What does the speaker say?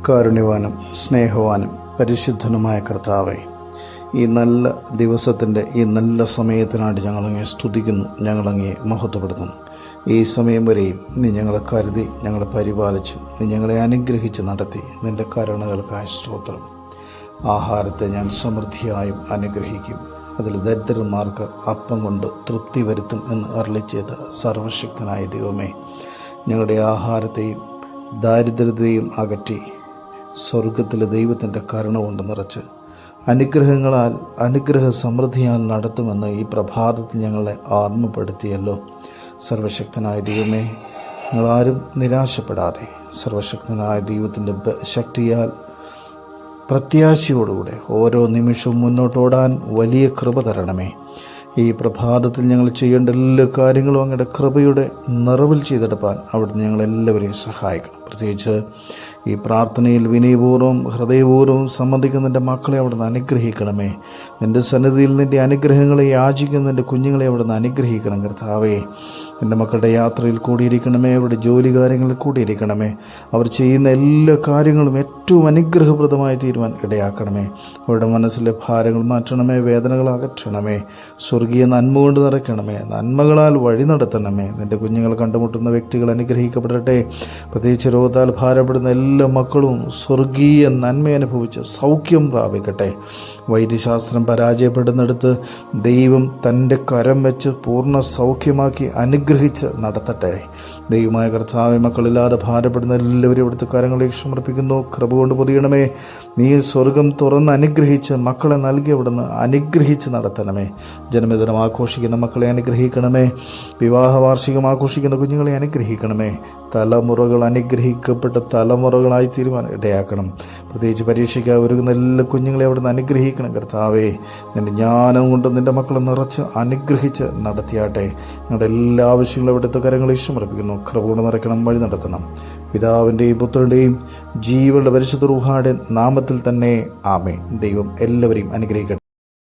കാരുണ്യവാനും സ്നേഹവാനും പരിശുദ്ധനുമായ കർത്താവേ, ഈ നല്ല ദിവസത്തിൻ്റെ ഈ നല്ല സമയത്തിനായിട്ട് ഞങ്ങളങ്ങേ സ്തുതിക്കുന്നു, ഞങ്ങളങ്ങേ മഹത്വപ്പെടുത്തുന്നു. ഈ സമയം വരെയും നീ ഞങ്ങളെ കരുതി, ഞങ്ങളെ പരിപാലിച്ചു, നീ ഞങ്ങളെ അനുഗ്രഹിച്ച് നടത്തി. നിൻ്റെ കരുണകൾക്കായി സ്തോത്രം. ആഹാരത്തെ ഞാൻ സമൃദ്ധിയായും അനുഗ്രഹിക്കും, അതിൽ ദരിദ്രന്മാർക്ക് അപ്പം കൊണ്ട് തൃപ്തി വരുത്തും എന്ന് അരുളിച്ചെയ്ത സർവശക്തനായ ദൈവമേ, ഞങ്ങളുടെ ആഹാരത്തെയും ദാരിദ്ര്യത്തെയും അകറ്റി സ്വർഗത്തിലെ ദൈവത്തിൻ്റെ കരുണ കൊണ്ട് നിറച്ച് അനുഗ്രഹങ്ങളാൽ അനുഗ്രഹ സമൃദ്ധിയാൽ നടത്തുമെന്ന് ഈ പ്രഭാതത്തിൽ ഞങ്ങളെ ഓർമ്മപ്പെടുത്തിയല്ലോ. സർവശക്തനായ ദൈവമേ, ഞങ്ങളാരും നിരാശപ്പെടാതെ സർവശക്തനായ ദൈവത്തിൻ്റെ ശക്തിയാൽ പ്രത്യാശയോടുകൂടെ ഓരോ നിമിഷവും മുന്നോട്ടോടാൻ വലിയ കൃപ തരണമേ. ഈ പ്രഭാതത്തിൽ ഞങ്ങൾ ചെയ്യേണ്ട എല്ലാ കാര്യങ്ങളും അങ്ങയുടെ കൃപയുടെ നിറവിൽ ചെയ്തെടുപ്പാൻ അവിടുന്ന് ഞങ്ങളെല്ലാവരെയും സഹായിക്കണം. പ്രത്യേകിച്ച് ഈ പ്രാർത്ഥനയിൽ വിനയപൂർവ്വം ഹൃദയപൂർവ്വം സംബന്ധിക്കുന്ന നിൻ്റെ മക്കളെ അവിടുന്ന് അനുഗ്രഹിക്കണമേ. നിൻ്റെ സന്നിധിയിൽ നിൻ്റെ അനുഗ്രഹങ്ങളെ യാചിക്കുന്ന നിൻ്റെ കുഞ്ഞുങ്ങളെ അവിടുന്ന് അനുഗ്രഹിക്കണം കർത്താവേ. നിൻ്റെ മക്കളുടെ യാത്രയിൽ കൂടിയിരിക്കണമേ, അവരുടെ ജോലി കാര്യങ്ങളിൽ കൂടിയിരിക്കണമേ. അവർ ചെയ്യുന്ന എല്ലാ കാര്യങ്ങളും ഏറ്റവും അനുഗ്രഹപ്രദമായി തീരുവാൻ ഇടയാക്കണമേ. അവരുടെ മനസ്സിലെ ഭാരങ്ങൾ മാറ്റണമേ, വേദനകൾ അകറ്റണമേ, സ്വർഗീയ നന്മ കൊണ്ട് നിറയ്ക്കണമേ, നന്മകളാൽ വഴി നടത്തണമേ. നിൻ്റെ കുഞ്ഞുങ്ങൾ കണ്ടുമുട്ടുന്ന വ്യക്തികൾ അനുഗ്രഹിക്കപ്പെടട്ടെ. പ്രത്യേകിച്ച് രോഗത്താൽ ഭാരപ്പെടുന്ന എല്ലാ മക്കളും സ്വർഗീയ നന്മ അനുഭവിച്ച് സൗഖ്യം പ്രാപിക്കട്ടെ. വൈദ്യശാസ്ത്രം പരാജയപ്പെടുന്നിടത്ത് ദൈവം തൻ്റെ കരം വെച്ച് പൂർണ്ണ സൗഖ്യമാക്കി അനുഗ്രഹിച്ച് നടത്തട്ടെ. ദൈവമായ കർത്താവേ, മക്കളില്ലാതെ ഭാരപ്പെടുന്ന എല്ലാവരും ഇവിടുത്തെ കരങ്ങളിലേക്ക് സമർപ്പിക്കുന്നു. കൃപ കൊണ്ട് പൊതിയണമേ. നീ സ്വർഗം തുറന്ന് അനുഗ്രഹിച്ച് മക്കളെ നൽകി അവിടുന്ന് അനുഗ്രഹിച്ച് നടത്തണമേ. ജന്മദിനം ആഘോഷിക്കുന്ന മക്കളെ അനുഗ്രഹിക്കണമേ. വിവാഹ വാർഷികം ആഘോഷിക്കുന്ന കുഞ്ഞുങ്ങളെ അനുഗ്രഹിക്കണമേ. തലമുറകൾ അനുഗ്രഹിക്കപ്പെട്ട തലമുറകളായി തീരുവാൻ ഇടയാക്കണം. പ്രത്യേകിച്ച് പരീക്ഷയ്ക്ക് ഒരുങ്ങുന്ന എല്ലാ കുഞ്ഞുങ്ങളെ അവിടുന്ന് അനുഗ്രഹിക്കണം കർത്താവേ. നിൻ്റെ ജ്ഞാനം കൊണ്ട് നിൻ്റെ മക്കളെ നിറച്ച് അനുഗ്രഹിച്ച് നടത്തിയാട്ടെ. ഞങ്ങളുടെ എല്ലാ ആവശ്യങ്ങളും അവിടുത്തെ കരങ്ങളിൽ സമർപ്പിക്കുന്നു. കൃപ കൊണ്ട് നിറയ്ക്കണം, വഴി നടത്തണം. പിതാവിൻ്റെയും പുത്രൻ്റെയും ജീവന്റെ പരിശുദ്ധ റൂഹായുടെ നാമത്തിൽ തന്നെ ആമേൻ. ദൈവം എല്ലാവരെയും അനുഗ്രഹിക്കട്ടെ.